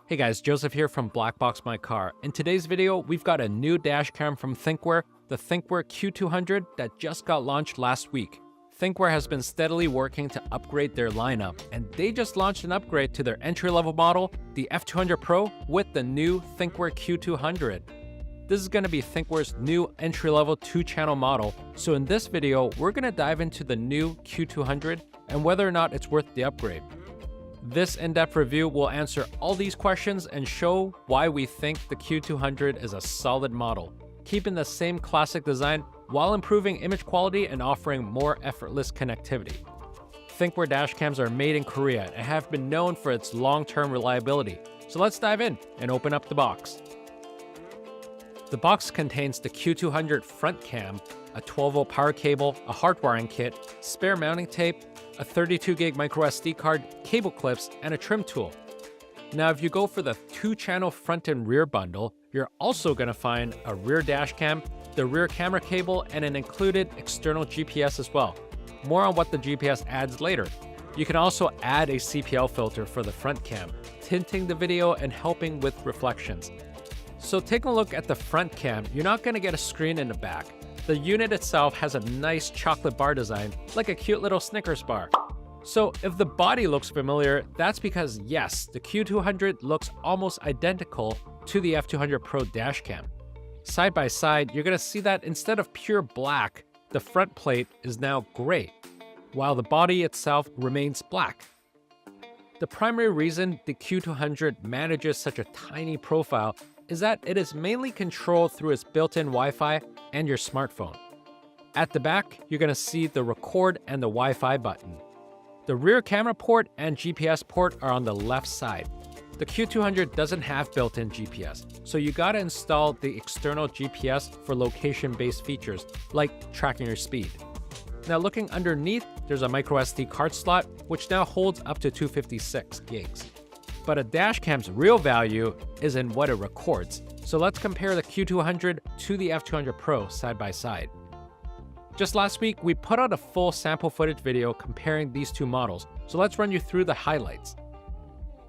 Hey guys, Joseph here from BlackboxMyCar. In today's video, we've got a new dash cam from Thinkware, the Thinkware Q200 that just got launched last week. Thinkware has been steadily working to upgrade their lineup, and they just launched an upgrade to their entry-level model, the F200 Pro, with the new Thinkware Q200. This is going to be Thinkware's new entry-level 2-channel model, so in this video, we're going to dive into the new Q200 and whether or not it's worth the upgrade. This in-depth review will answer all these questions and show why we think the Q200 is a solid model, keeping the same classic design while improving image quality and offering more effortless connectivity. Thinkware dashcams are made in Korea and have been known for its long-term reliability. So let's dive in and open up the box. The box contains the Q200 front cam, a 12-volt power cable, a hard wiring kit, spare mounting tape, a 32GB microSD card, cable clips, and a trim tool. Now, if you go for the 2-channel front and rear bundle, you're also going to find a rear dash cam, the rear camera cable, and an included external GPS as well. More on what the GPS adds later. You can also add a CPL filter for the front cam, tinting the video and helping with reflections. So taking a look at the front cam, you're not going to get a screen in the back. The unit itself has a nice chocolate bar design, like a cute little Snickers bar. So if the body looks familiar, that's because yes, the Q200 looks almost identical to the F200 Pro dashcam. Side by side, you're going to see that instead of pure black, the front plate is now gray, while the body itself remains black. The primary reason the Q200 manages such a tiny profile is that it is mainly controlled through its built-in Wi-Fi and your smartphone. At the back, you're going to see the record and the Wi-Fi button. The rear camera port and GPS port are on the left side. The Q200 doesn't have built-in GPS, so you gotta install the external GPS for location-based features, like tracking your speed. Now looking underneath, there's a microSD card slot, which now holds up to 256 gigs. But a dashcam's real value is in what it records, so let's compare the Q200 to the F200 Pro side by side. Just last week, we put out a full sample footage video comparing these two models, so let's run you through the highlights.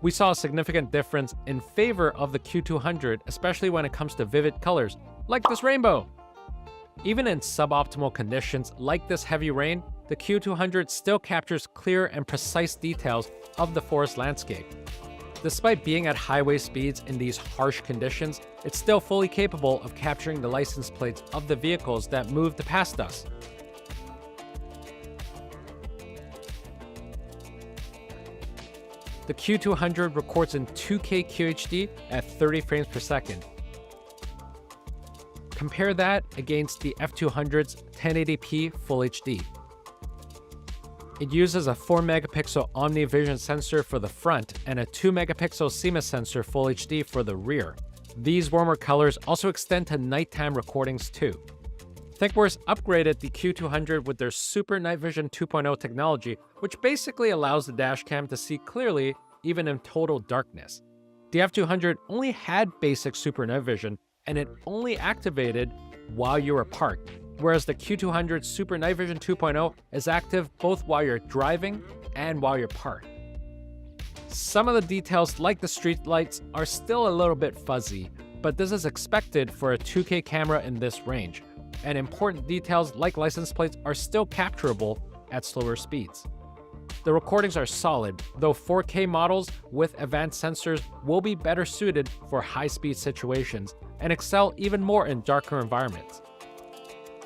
We saw a significant difference in favor of the Q200, especially when it comes to vivid colors, like this rainbow. Even in suboptimal conditions like this heavy rain, the Q200 still captures clear and precise details of the forest landscape. Despite being at highway speeds in these harsh conditions, it's still fully capable of capturing the license plates of the vehicles that moved past us. The Q200 records in 2K QHD at 30 frames per second. Compare that against the F200's 1080p Full HD. It uses a 4-megapixel OmniVision sensor for the front and a 2-megapixel CMOS sensor Full HD for the rear. These warmer colors also extend to nighttime recordings too. Thinkware's upgraded the Q200 with their Super Night Vision 2.0 technology, which basically allows the dashcam to see clearly even in total darkness. The F200 only had basic Super Night Vision, and it only activated while you were parked, whereas the Q200 Super Night Vision 2.0 is active both while you're driving and while you're parked. Some of the details, like the street lights, are still a little bit fuzzy, but this is expected for a 2K camera in this range, and important details like license plates are still capturable at slower speeds. The recordings are solid, though 4K models with advanced sensors will be better suited for high-speed situations and excel even more in darker environments.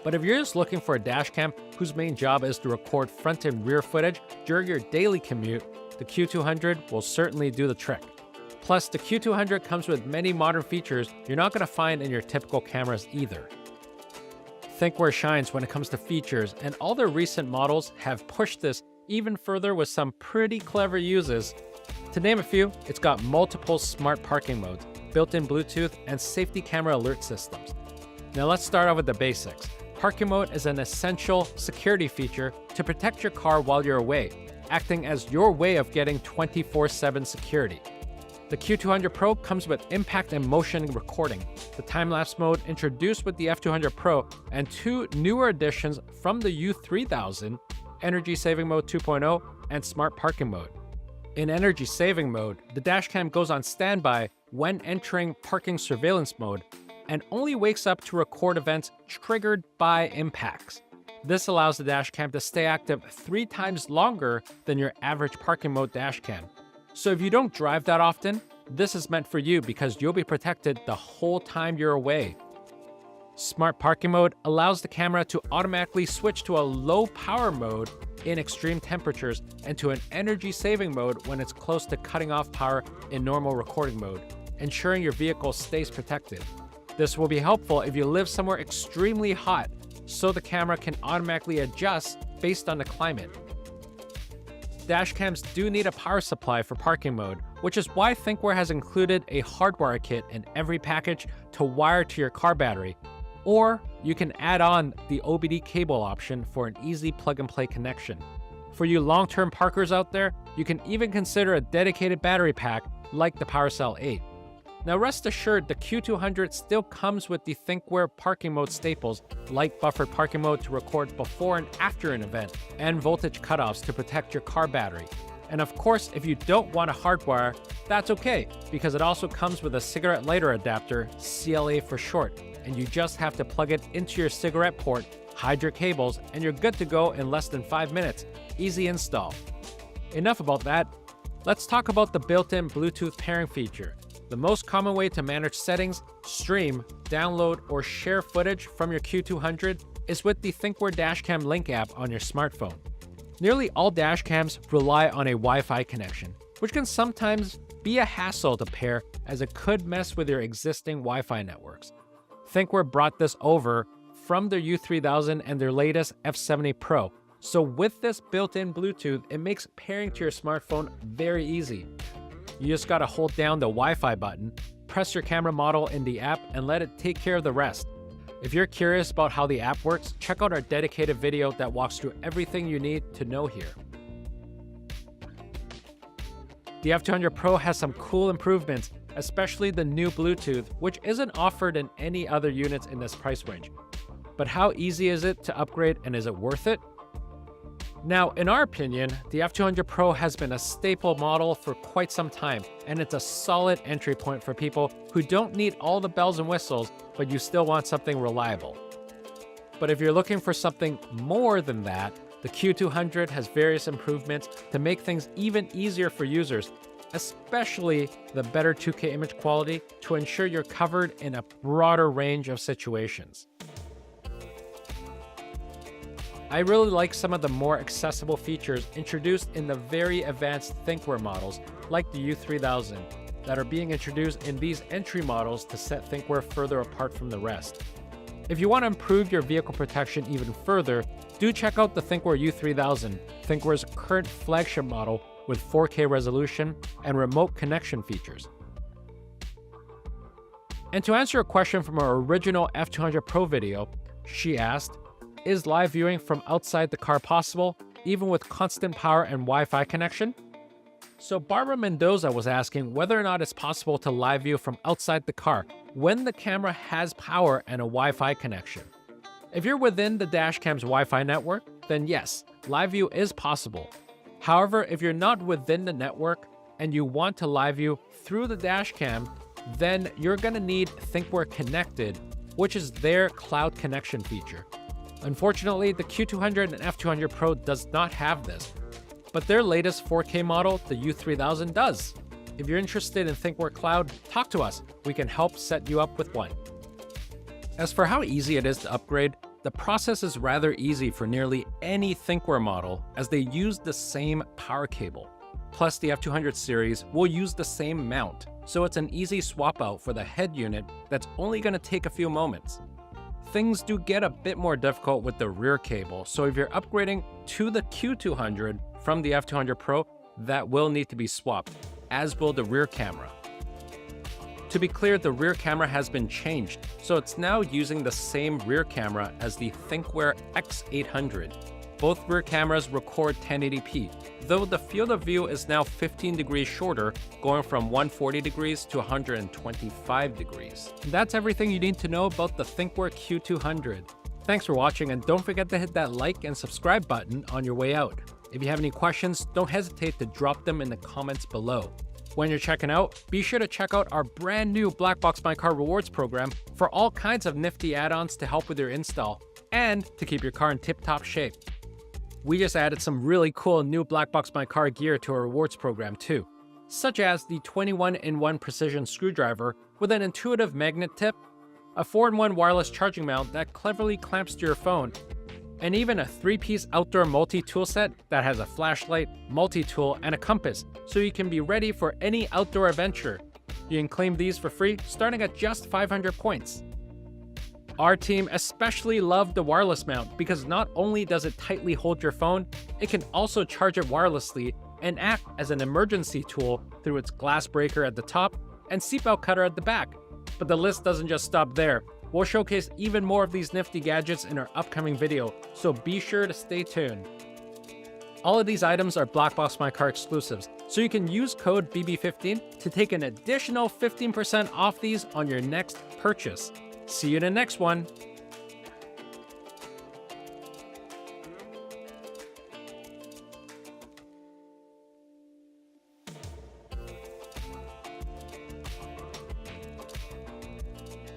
But if you're just looking for a dashcam whose main job is to record front and rear footage during your daily commute, the Q200 will certainly do the trick. Plus, the Q200 comes with many modern features you're not going to find in your typical cameras either. Thinkware shines when it comes to features, and all their recent models have pushed this even further with some pretty clever uses. To name a few, it's got multiple smart parking modes, built-in Bluetooth, and safety camera alert systems. Now let's start off with the basics. Parking mode is an essential security feature to protect your car while you're away, acting as your way of getting 24/7 security. The Q200 Pro comes with impact and motion recording, the time-lapse mode introduced with the F200 Pro, and two newer additions from the U3000, Energy Saving Mode 2.0 and Smart Parking Mode. In energy saving mode, the dashcam goes on standby when entering parking surveillance mode and only wakes up to record events triggered by impacts. This allows the dashcam to stay active 3 times longer than your average parking mode dashcam. So if you don't drive that often, this is meant for you because you'll be protected the whole time you're away. Smart parking mode allows the camera to automatically switch to a low power mode in extreme temperatures and to an energy saving mode when it's close to cutting off power in normal recording mode, ensuring your vehicle stays protected. This will be helpful if you live somewhere extremely hot, so the camera can automatically adjust based on the climate. Dashcams do need a power supply for parking mode, which is why Thinkware has included a hardwire kit in every package to wire to your car battery, or you can add on the OBD cable option for an easy plug-and-play connection. For you long-term parkers out there, you can even consider a dedicated battery pack like the PowerCell 8. Now rest assured, the Q200 still comes with the Thinkware parking mode staples like buffered parking mode to record before and after an event, and voltage cutoffs to protect your car battery. And of course, if you don't want a hardwire, that's okay, because it also comes with a cigarette lighter adapter, CLA for short, and you just have to plug it into your cigarette port, hide your cables, and you're good to go in less than 5 minutes. Easy install. Enough about that. Let's talk about the built-in Bluetooth pairing feature. The most common way to manage settings, stream, download, or share footage from your Q200 is with the Thinkware Dashcam Link app on your smartphone. Nearly all dashcams rely on a Wi-Fi connection, which can sometimes be a hassle to pair as it could mess with your existing Wi-Fi networks. Thinkware brought this over from their U3000 and their latest F70 Pro. So with this built-in Bluetooth, it makes pairing to your smartphone very easy. You just gotta hold down the Wi-Fi button, press your camera model in the app, and let it take care of the rest. If you're curious about how the app works, check out our dedicated video that walks through everything you need to know here. The F200 Pro has some cool improvements, especially the new Bluetooth, which isn't offered in any other units in this price range. But how easy is it to upgrade, and is it worth it? Now, in our opinion, the F200 Pro has been a staple model for quite some time, and it's a solid entry point for people who don't need all the bells and whistles, but you still want something reliable. But if you're looking for something more than that, the Q200 has various improvements to make things even easier for users, especially the better 2K image quality to ensure you're covered in a broader range of situations. I really like some of the more accessible features introduced in the very advanced Thinkware models, like the U3000, that are being introduced in these entry models to set Thinkware further apart from the rest. If you want to improve your vehicle protection even further, do check out the Thinkware U3000, Thinkware's current flagship model with 4K resolution and remote connection features. And to answer a question from our original F200 Pro video, she asked, is live viewing from outside the car possible, even with constant power and Wi-Fi connection? So Barbara Mendoza was asking whether or not it's possible to live view from outside the car when the camera has power and a Wi-Fi connection. If you're within the dashcam's Wi-Fi network, then yes, live view is possible. However, if you're not within the network and you want to live view through the dashcam, then you're going to need Thinkware Connected, which is their cloud connection feature. Unfortunately, the Q200 and F200 Pro does not have this, but their latest 4K model, the U3000, does. If you're interested in Thinkware Cloud, talk to us. We can help set you up with one. As for how easy it is to upgrade, the process is rather easy for nearly any Thinkware model as they use the same power cable. Plus, the F200 series will use the same mount, so it's an easy swap out for the head unit that's only going to take a few moments. Things do get a bit more difficult with the rear cable, so if you're upgrading to the Q200 from the F200 Pro, that will need to be swapped, as will the rear camera. To be clear, the rear camera has been changed, so it's now using the same rear camera as the Thinkware X800. Both rear cameras record 1080p, though the field of view is now 15 degrees shorter, going from 140 degrees to 125 degrees. And that's everything you need to know about the Thinkware Q200. Thanks for watching, and don't forget to hit that like and subscribe button on your way out. If you have any questions, don't hesitate to drop them in the comments below. When you're checking out, be sure to check out our brand new BlackboxMyCar rewards program for all kinds of nifty add-ons to help with your install and to keep your car in tip-top shape. We just added some really cool new BlackboxMyCar gear to our rewards program too, such as the 21-in-1 precision screwdriver with an intuitive magnet tip, a 4-in-1 wireless charging mount that cleverly clamps to your phone, and even a 3-piece outdoor multi-tool set that has a flashlight, multi-tool, and a compass, so you can be ready for any outdoor adventure. You can claim these for free, starting at just 500 points. Our team especially loved the wireless mount because not only does it tightly hold your phone, it can also charge it wirelessly and act as an emergency tool through its glass breaker at the top and seatbelt cutter at the back. But the list doesn't just stop there. We'll showcase even more of these nifty gadgets in our upcoming video, so be sure to stay tuned. All of these items are BlackboxMyCar exclusives, so you can use code BB15 to take an additional 15% off these on your next purchase. See you in the next one!